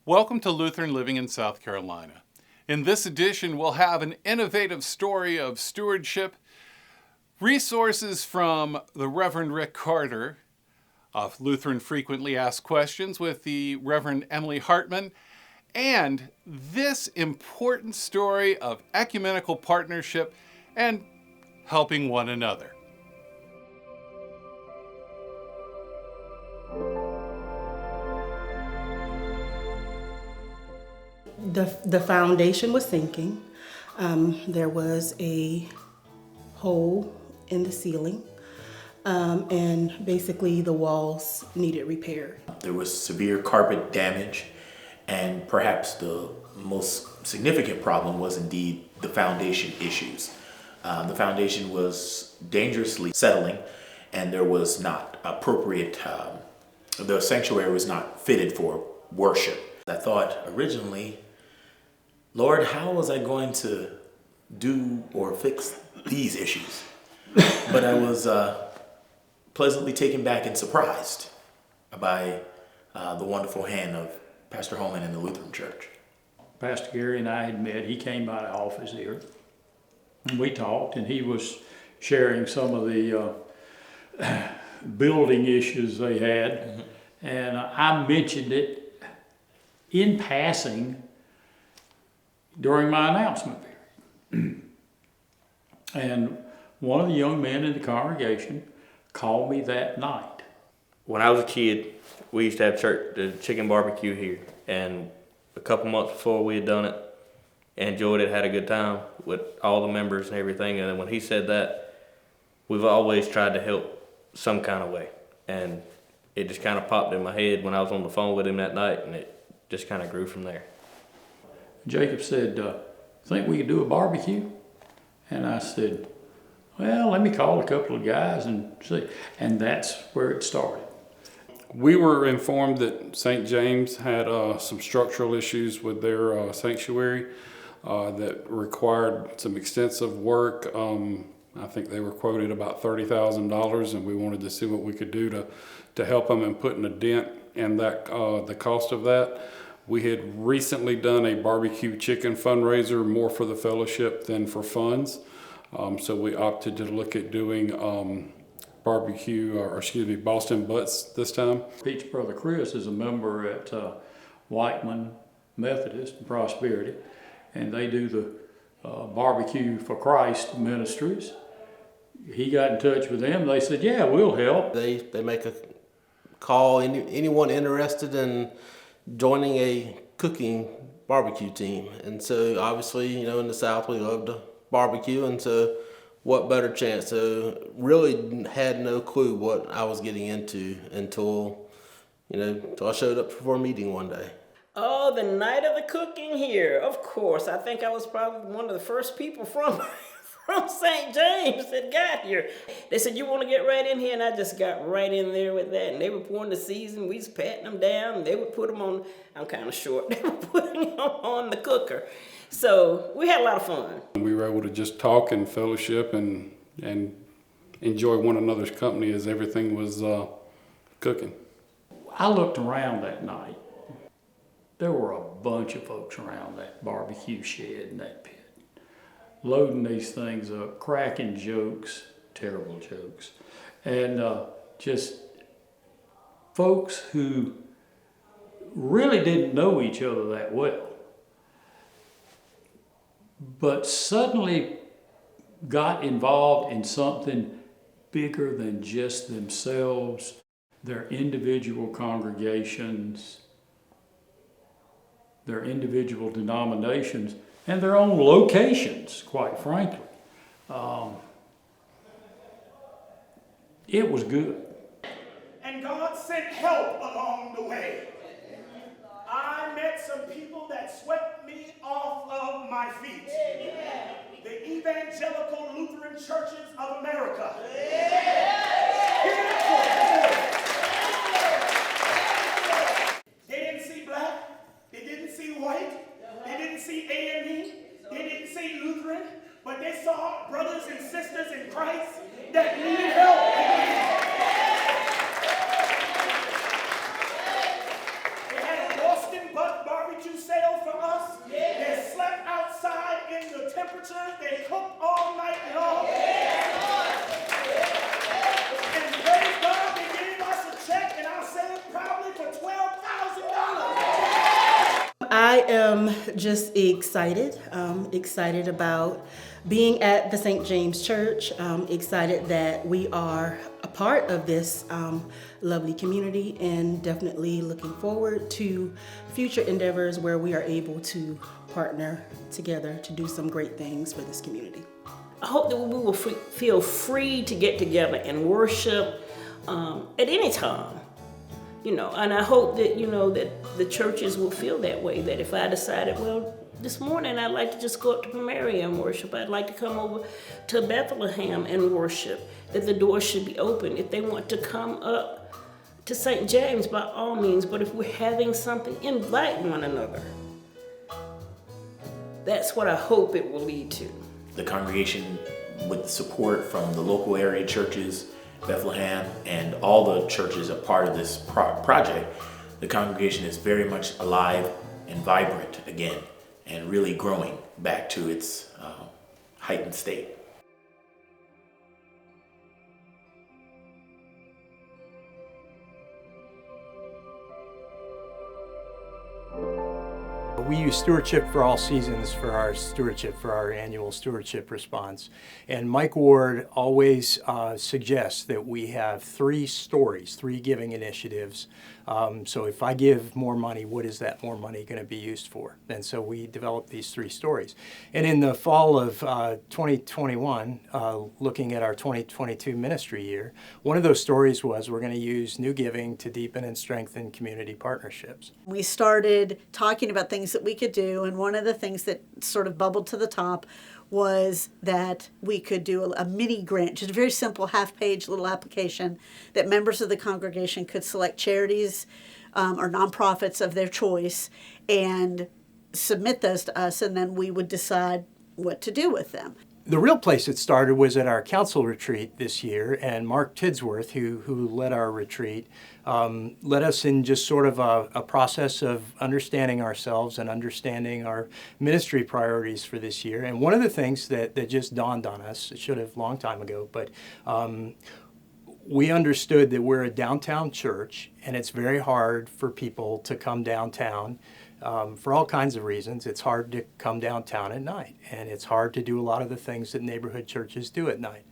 Welcome to Lutheran Living in South Carolina. In this edition, we'll have an innovative story of stewardship, resources from the Reverend Rick Carter of Lutheran Frequently Asked Questions with the Reverend Emily Hartmann, and this important story of ecumenical partnership and helping one another. The foundation was sinking. There was a hole in the ceiling, and basically the walls needed repair. There was severe carpet damage, and perhaps the most significant problem was indeed the foundation issues. The foundation was dangerously settling, and there was not appropriate, the sanctuary was not fitted for worship. I thought originally, Lord, how was I going to do or fix these issues? But I was pleasantly taken back and surprised by the wonderful hand of Pastor Hartmann in the Lutheran Church. Pastor Gary and I had met. He came by the office here, and we talked, and he was sharing some of the building issues they had. Mm-hmm. And I mentioned it in passing during my announcement period. And one of the young men in the congregation called me that night. When I was a kid, we used to have the chicken barbecue here, and a couple months before we had done it, enjoyed it, had a good time with all the members and everything. And then when he said that, we've always tried to help some kind of way. And it just kind of popped in my head when I was on the phone with him that night, and it just kind of grew from there. Jacob said, think we could do a barbecue? And I said, well, let me call a couple of guys and see. And that's where it started. We were informed that St. James had some structural issues with their sanctuary that required some extensive work. I think they were quoted about $30,000, and we wanted to see what we could do to help them in putting a dent in that the cost of that. We had recently done a barbecue chicken fundraiser, more for the fellowship than for funds. So we opted to look at doing Boston Butts this time. Pete's brother Chris is a member at Whiteman Methodist and Prosperity, and they do the Barbecue for Christ ministries. He got in touch with them. They said, yeah, we'll help. They make a call, anyone interested in joining a cooking barbecue team. And so obviously, in the South we love to barbecue, and so what better chance? So really had no clue what I was getting into until I showed up for a meeting one day. Oh, the night of the cooking here. Of course, I think I was probably one of the first people from St. James that got here. They said, you want to get right in here? And I just got right in there with that. And they were pouring the season. We was patting them down. And they would put them on, I'm kind of short, they were putting them on the cooker. So we had a lot of fun. We were able to just talk and fellowship and enjoy one another's company as everything was cooking. I looked around that night. There were a bunch of folks around that barbecue shed and that pit, loading these things up, cracking jokes, terrible jokes, and just folks who really didn't know each other that well, but suddenly got involved in something bigger than just themselves, their individual congregations, their individual denominations, and their own locations, quite frankly. It was good. And God sent help along the way. I met some people that swept me off of my feet. The Evangelical Lutheran Churches of America. Give it up for them. They didn't see black. They didn't see white. They didn't see AME. They didn't see Lutheran. But they saw brothers and sisters in Christ that needed help. They had a Boston butt bar temperature. They cooked all night long. And praise God, they gave us a check, and I'll say it probably for $12,000. I am just excited, excited about being at the St. James Church, excited that we are a part of this lovely community, and definitely looking forward to future endeavors where we are able to partner together to do some great things for this community. I hope that we will feel free to get together and worship at any time. And I hope that, that the churches will feel that way, that if I decided, well, this morning I'd like to just go up to Pomeria and worship, I'd like to come over to Bethlehem and worship, that the doors should be open. If they want to come up to St. James, by all means, but if we're having something, invite one another. That's what I hope it will lead to. The congregation, with support from the local area churches, Bethlehem, and all the churches a part of this project, the congregation is very much alive and vibrant again, and really growing back to its heightened state. We use Stewardship for All Seasons for our annual stewardship response. And Mike Ward always suggests that we have three giving initiatives. So if I give more money, what is that more money going to be used for? And so we developed these three stories. And in the fall of 2021, looking at our 2022 ministry year, one of those stories was we're going to use new giving to deepen and strengthen community partnerships. We started talking about things that we could do, and one of the things that sort of bubbled to the top was that we could do a mini grant, just a very simple half-page little application that members of the congregation could select charities or nonprofits of their choice and submit those to us, and then we would decide what to do with them. The real place it started was at our council retreat this year, and Mark Tidsworth, who led our retreat, led us in just sort of a process of understanding ourselves and understanding our ministry priorities for this year. And one of the things that just dawned on us, it should have a long time ago, but we understood that we're a downtown church, and it's very hard for people to come downtown. For all kinds of reasons. It's hard to come downtown at night, and it's hard to do a lot of the things that neighborhood churches do at night.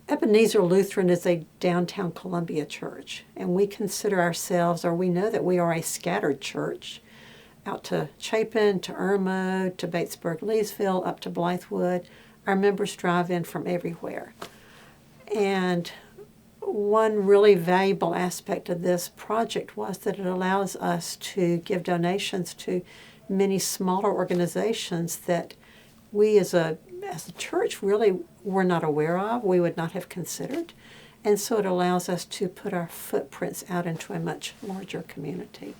Ebenezer Lutheran is a downtown Columbia church, and we consider ourselves, or we know that we are a scattered church, out to Chapin, to Irmo, to Batesburg, Leesville, up to Blythewood. Our members drive in from everywhere. And one really valuable aspect of this project was that it allows us to give donations to many smaller organizations that we as a church really were not aware of, we would not have considered. And so it allows us to put our footprints out into a much larger community.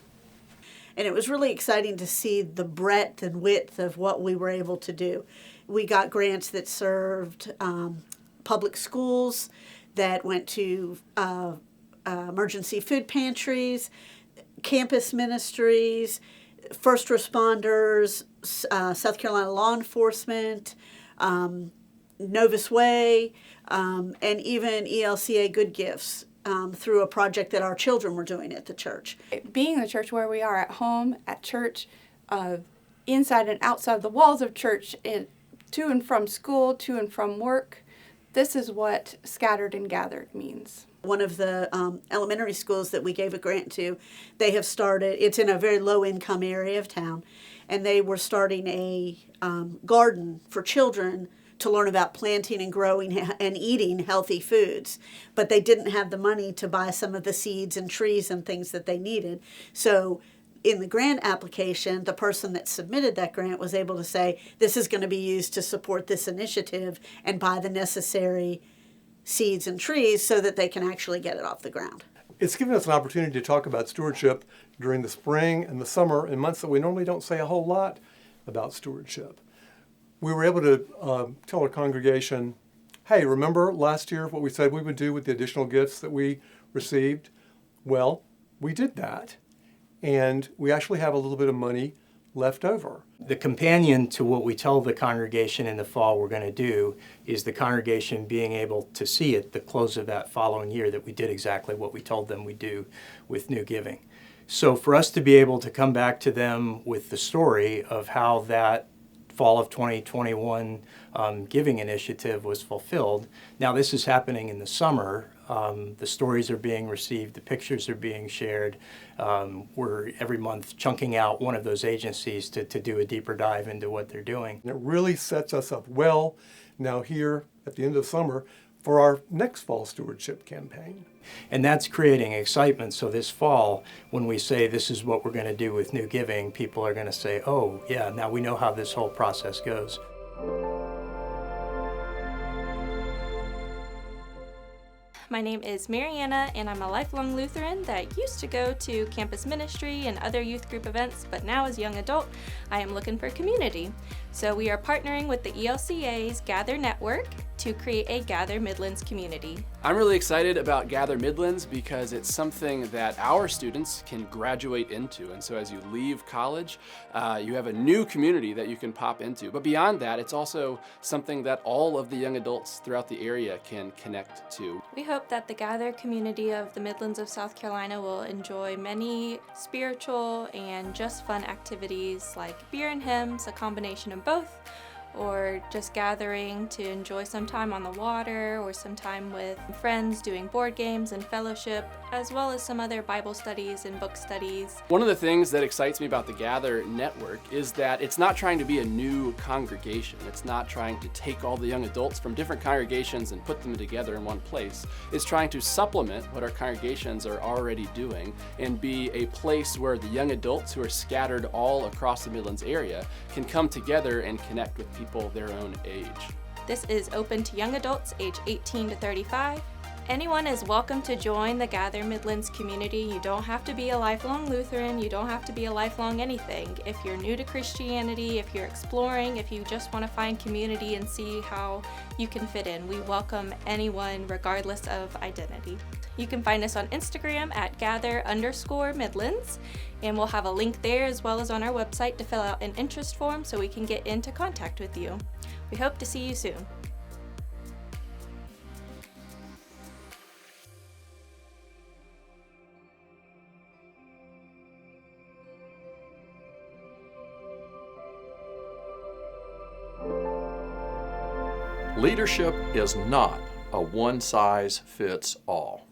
And it was really exciting to see the breadth and width of what we were able to do. We got grants that served public schools, that went to emergency food pantries, campus ministries, first responders, South Carolina law enforcement, Novus Way, and even ELCA Good Gifts through a project that our children were doing at the church. Being the church where we are at home, at church, inside and outside the walls of church, to and from school, to and from work, this is what scattered and gathered means. One of the elementary schools that we gave a grant to, they have started, it's in a very low-income area of town, and they were starting a garden for children to learn about planting and growing and eating healthy foods. But they didn't have the money to buy some of the seeds and trees and things that they needed. So in the grant application, the person that submitted that grant was able to say, this is going to be used to support this initiative and buy the necessary seeds and trees so that they can actually get it off the ground. It's given us an opportunity to talk about stewardship during the spring and the summer in months that we normally don't say a whole lot about stewardship. We were able to tell our congregation, hey, remember last year what we said we would do with the additional gifts that we received? Well, we did that. And we actually have a little bit of money left over. The companion to what we tell the congregation in the fall we're going to do is the congregation being able to see at the close of that following year that we did exactly what we told them we'd do with New Giving. So for us to be able to come back to them with the story of how that fall of 2021 giving initiative was fulfilled. Now this is happening in the summer. The stories are being received, the pictures are being shared. We're every month chunking out one of those agencies to do a deeper dive into what they're doing. And it really sets us up well now here at the end of summer for our next fall stewardship campaign. And that's creating excitement. So this fall, when we say this is what we're going to do with New Giving, people are going to say, oh, yeah, now we know how this whole process goes. My name is Mariana, and I'm a lifelong Lutheran that used to go to campus ministry and other youth group events, but now as a young adult, I am looking for community. So we are partnering with the ELCA's Gather Network to create a Gather Midlands community. I'm really excited about Gather Midlands because it's something that our students can graduate into. And so as you leave college, you have a new community that you can pop into. But beyond that, it's also something that all of the young adults throughout the area can connect to. We hope that the Gather community of the Midlands of South Carolina will enjoy many spiritual and just fun activities like beer and hymns, a combination of both, or just gathering to enjoy some time on the water or some time with friends doing board games and fellowship, as well as some other Bible studies and book studies. One of the things that excites me about the Gather Network is that it's not trying to be a new congregation. It's not trying to take all the young adults from different congregations and put them together in one place. It's trying to supplement what our congregations are already doing and be a place where the young adults who are scattered all across the Midlands area can come together and connect with people their own age. This is open to young adults age 18 to 35. Anyone is welcome to join the Gather Midlands community. You don't have to be a lifelong Lutheran. You don't have to be a lifelong anything. If you're new to Christianity, if you're exploring, if you just want to find community and see how you can fit in, we welcome anyone regardless of identity. You can find us on Instagram at gather_Midlands, and we'll have a link there as well as on our website to fill out an interest form so we can get into contact with you. We hope to see you soon. Leadership is not a one-size-fits-all.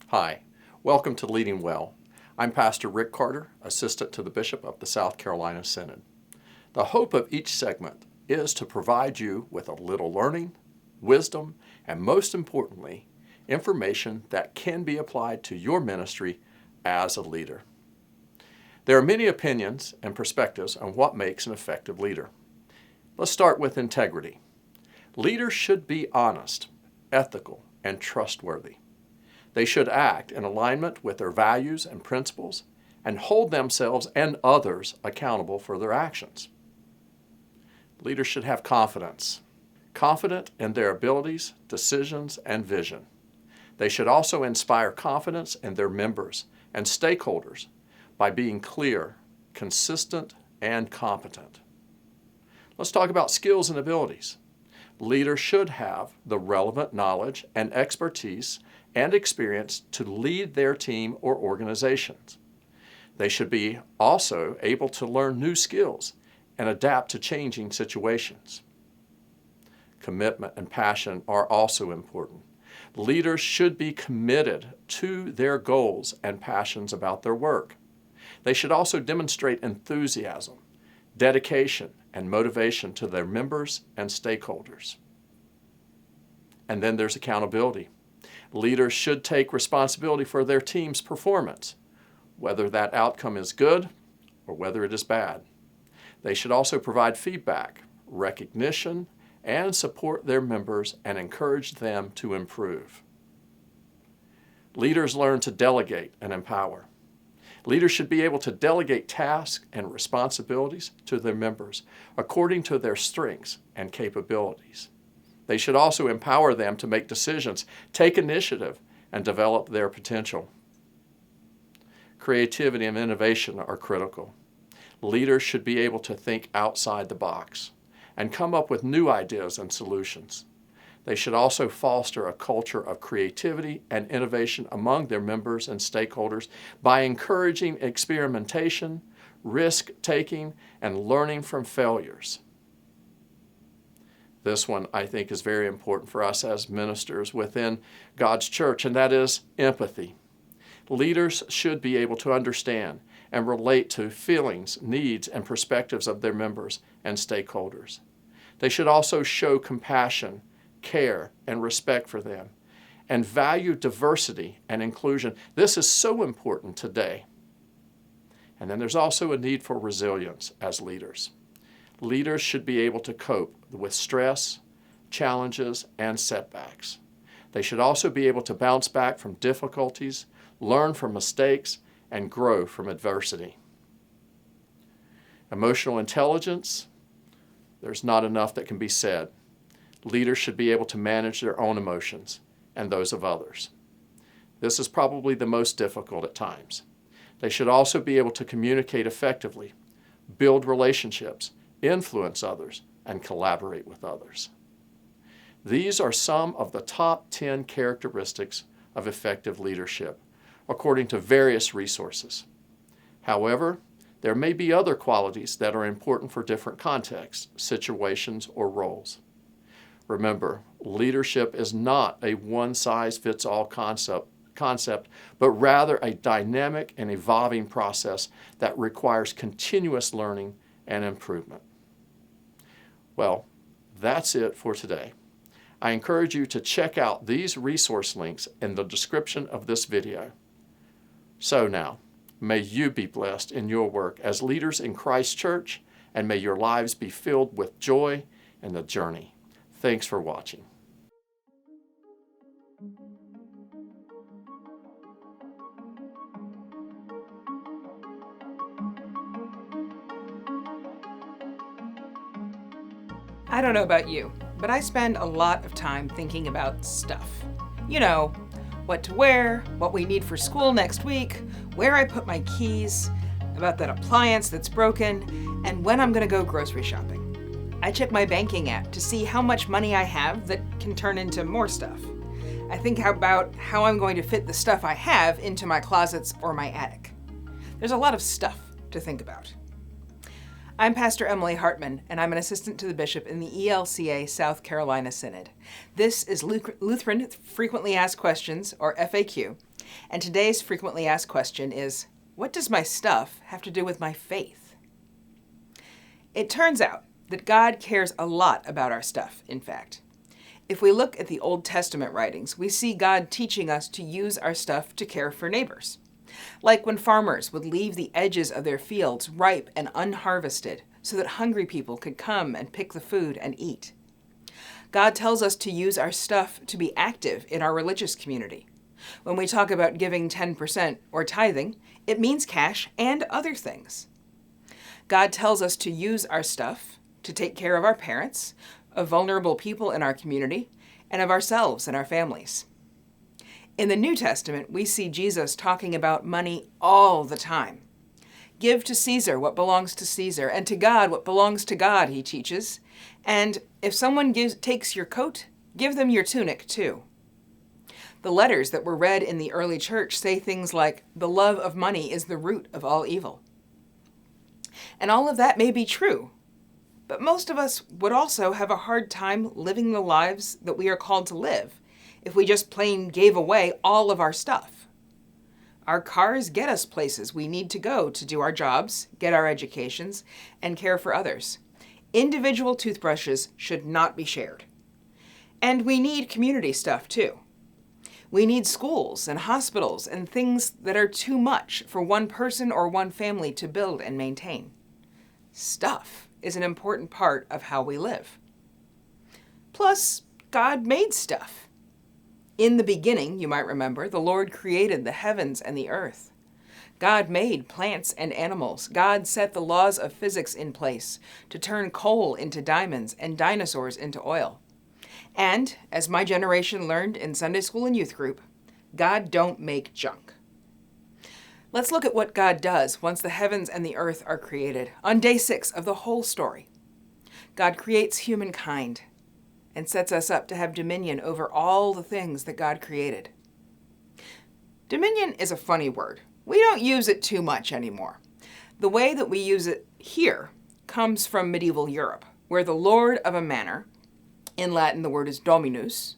Hi, welcome to Leading Well. I'm Pastor Rick Carter, Assistant to the Bishop of the South Carolina Synod. The hope of each segment is to provide you with a little learning, wisdom, and most importantly, information that can be applied to your ministry as a leader. There are many opinions and perspectives on what makes an effective leader. Let's start with integrity. Leaders should be honest, ethical, and trustworthy. They should act in alignment with their values and principles and hold themselves and others accountable for their actions. Leaders should have confidence in their abilities, decisions, and vision. They should also inspire confidence in their members and stakeholders by being clear, consistent, and competent. Let's talk about skills and abilities. Leaders should have the relevant knowledge and expertise and experience to lead their team or organizations. They should be also able to learn new skills and adapt to changing situations. Commitment and passion are also important. Leaders should be committed to their goals and passions about their work. They should also demonstrate enthusiasm, dedication, and motivation to their members and stakeholders. And then there's accountability. Leaders should take responsibility for their team's performance, whether that outcome is good or whether it is bad. They should also provide feedback, recognition, and support their members and encourage them to improve. Leaders learn to delegate and empower. Leaders should be able to delegate tasks and responsibilities to their members according to their strengths and capabilities. They should also empower them to make decisions, take initiative, and develop their potential. Creativity and innovation are critical. Leaders should be able to think outside the box and come up with new ideas and solutions. They should also foster a culture of creativity and innovation among their members and stakeholders by encouraging experimentation, risk-taking, and learning from failures. This one, I think, is very important for us as ministers within God's church, and that is empathy. Leaders should be able to understand and relate to feelings, needs, and perspectives of their members and stakeholders. They should also show compassion, care, and respect for them, and value diversity and inclusion. This is so important today. And then there's also a need for resilience as leaders. Leaders should be able to cope with stress, challenges, and setbacks. They should also be able to bounce back from difficulties, learn from mistakes, and grow from adversity. Emotional intelligence, there's not enough that can be said. Leaders should be able to manage their own emotions and those of others. This is probably the most difficult at times. They should also be able to communicate effectively, build relationships, influence others, and collaborate with others. These are some of the top 10 characteristics of effective leadership, according to various resources. However, there may be other qualities that are important for different contexts, situations, or roles. Remember, leadership is not a one-size-fits-all concept, but rather a dynamic and evolving process that requires continuous learning and improvement. Well, that's it for today. I encourage you to check out these resource links in the description of this video. So now, may you be blessed in your work as leaders in Christ's church, and may your lives be filled with joy in the journey. Thanks for watching. I don't know about you, but I spend a lot of time thinking about stuff. You know, what to wear, what we need for school next week, where I put my keys, about that appliance that's broken, and when I'm gonna go grocery shopping. I check my banking app to see how much money I have that can turn into more stuff. I think about how I'm going to fit the stuff I have into my closets or my attic. There's a lot of stuff to think about. I'm Pastor Emily Hartmann, and I'm an assistant to the bishop in the ELCA South Carolina Synod. This is Lutheran Frequently Asked Questions, or FAQ, and today's frequently asked question is, what does my stuff have to do with my faith? It turns out that God cares a lot about our stuff, in fact. If we look at the Old Testament writings, we see God teaching us to use our stuff to care for neighbors. Like when farmers would leave the edges of their fields ripe and unharvested so that hungry people could come and pick the food and eat. God tells us to use our stuff to be active in our religious community. When we talk about giving 10% or tithing, it means cash and other things. God tells us to use our stuff to take care of our parents, of vulnerable people in our community, and of ourselves and our families. In the New Testament, we see Jesus talking about money all the time. Give to Caesar what belongs to Caesar, and to God what belongs to God, he teaches. And if someone takes your coat, give them your tunic too. The letters that were read in the early church say things like, the love of money is the root of all evil. And all of that may be true, but most of us would also have a hard time living the lives that we are called to live if we just plain gave away all of our stuff. Our cars get us places we need to go to do our jobs, get our educations, and care for others. Individual toothbrushes should not be shared. And we need community stuff too. We need schools and hospitals and things that are too much for one person or one family to build and maintain. Stuff is an important part of how we live. Plus, God made stuff. In the beginning, you might remember, the Lord created the heavens and the earth. God made plants and animals. God set the laws of physics in place to turn coal into diamonds and dinosaurs into oil. And, as my generation learned in Sunday school and youth group, God don't make junk. Let's look at what God does once the heavens and the earth are created. On day 6 of the whole story, God creates humankind and sets us up to have dominion over all the things that God created. Dominion is a funny word. We don't use it too much anymore. The way that we use it here comes from medieval Europe, where the lord of a manor, in Latin the word is dominus,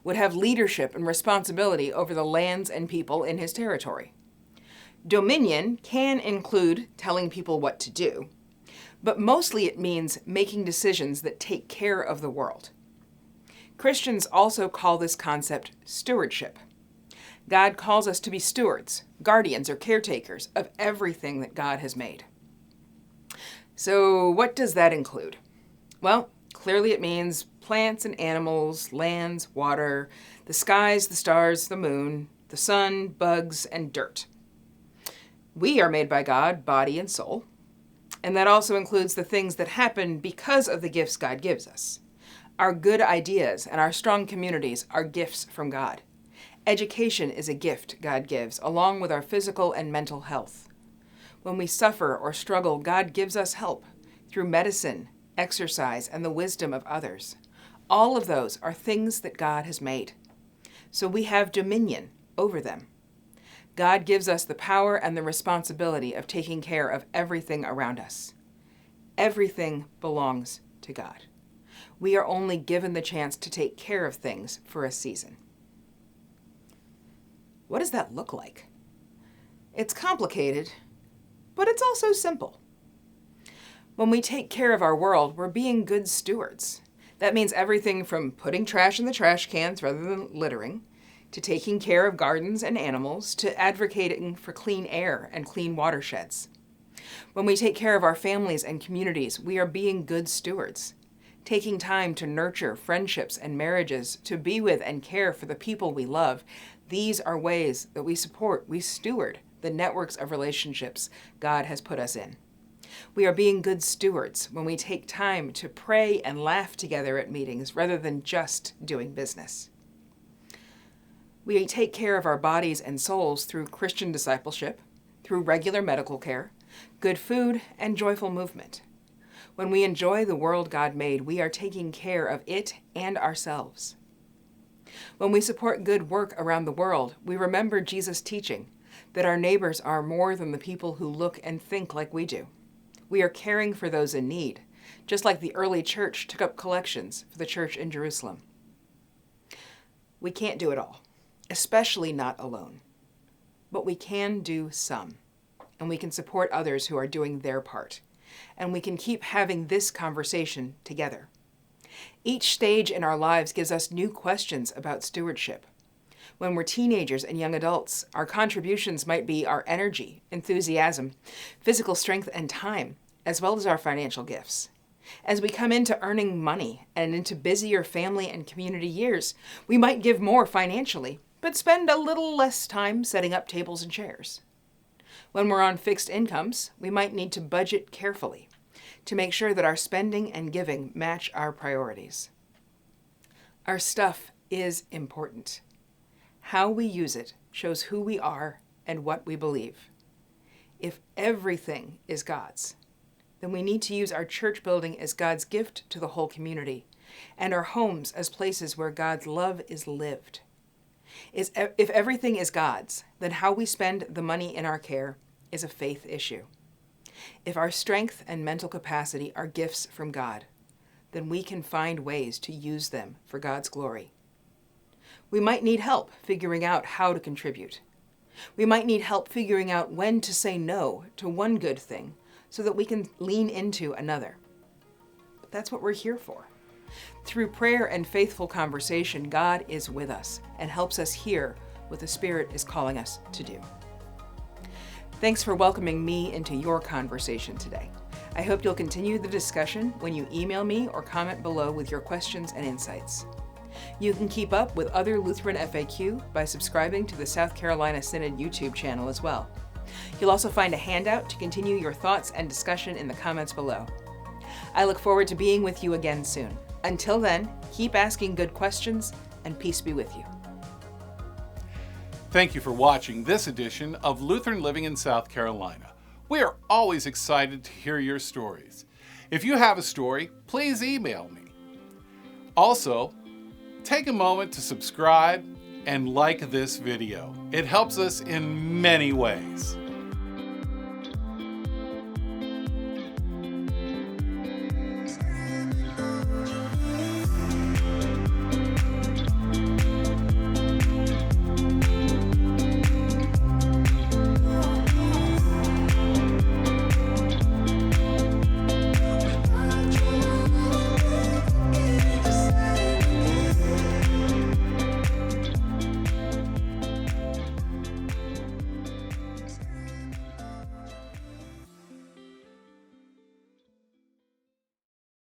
would have leadership and responsibility over the lands and people in his territory. Dominion can include telling people what to do, but mostly it means making decisions that take care of the world. Christians also call this concept stewardship. God calls us to be stewards, guardians, or caretakers of everything that God has made. So what does that include? Well, clearly it means plants and animals, lands, water, the skies, the stars, the moon, the sun, bugs, and dirt. We are made by God, body and soul, and that also includes the things that happen because of the gifts God gives us. Our good ideas and our strong communities are gifts from God. Education is a gift God gives, along with our physical and mental health. When we suffer or struggle, God gives us help through medicine, exercise, and the wisdom of others. All of those are things that God has made. So we have dominion over them. God gives us the power and the responsibility of taking care of everything around us. Everything belongs to God. We are only given the chance to take care of things for a season. What does that look like? It's complicated, but it's also simple. When we take care of our world, we're being good stewards. That means everything from putting trash in the trash cans rather than littering, to taking care of gardens and animals, to advocating for clean air and clean watersheds. When we take care of our families and communities, we are being good stewards, taking time to nurture friendships and marriages, to be with and care for the people we love. These are ways that we steward the networks of relationships God has put us in. We are being good stewards when we take time to pray and laugh together at meetings rather than just doing business. We take care of our bodies and souls through Christian discipleship, through regular medical care, good food, and joyful movement. When we enjoy the world God made, we are taking care of it and ourselves. When we support good work around the world, we remember Jesus' teaching that our neighbors are more than the people who look and think like we do. We are caring for those in need, just like the early church took up collections for the church in Jerusalem. We can't do it all, especially not alone. But we can do some, and we can support others who are doing their part, and we can keep having this conversation together. Each stage in our lives gives us new questions about stewardship. When we're teenagers and young adults, our contributions might be our energy, enthusiasm, physical strength, and time, as well as our financial gifts. As we come into earning money and into busier family and community years, we might give more financially, but spend a little less time setting up tables and chairs. When we're on fixed incomes, we might need to budget carefully to make sure that our spending and giving match our priorities. Our stuff is important. How we use it shows who we are and what we believe. If everything is God's, then we need to use our church building as God's gift to the whole community, and our homes as places where God's love is lived. If everything is God's, then how we spend the money in our care is a faith issue. If our strength and mental capacity are gifts from God, then we can find ways to use them for God's glory. We might need help figuring out how to contribute. We might need help figuring out when to say no to one good thing so that we can lean into another. But that's what we're here for. Through prayer and faithful conversation, God is with us and helps us hear what the Spirit is calling us to do. Thanks for welcoming me into your conversation today. I hope you'll continue the discussion when you email me or comment below with your questions and insights. You can keep up with other Lutheran F.A.Q. by subscribing to the South Carolina Synod YouTube channel as well. You'll also find a handout to continue your thoughts and discussion in the comments below. I look forward to being with you again soon. Until then, keep asking good questions, and peace be with you. Thank you for watching this edition of Lutheran Living in South Carolina. We are always excited to hear your stories. If you have a story, please email me. Also, take a moment to subscribe and like this video. It helps us in many ways.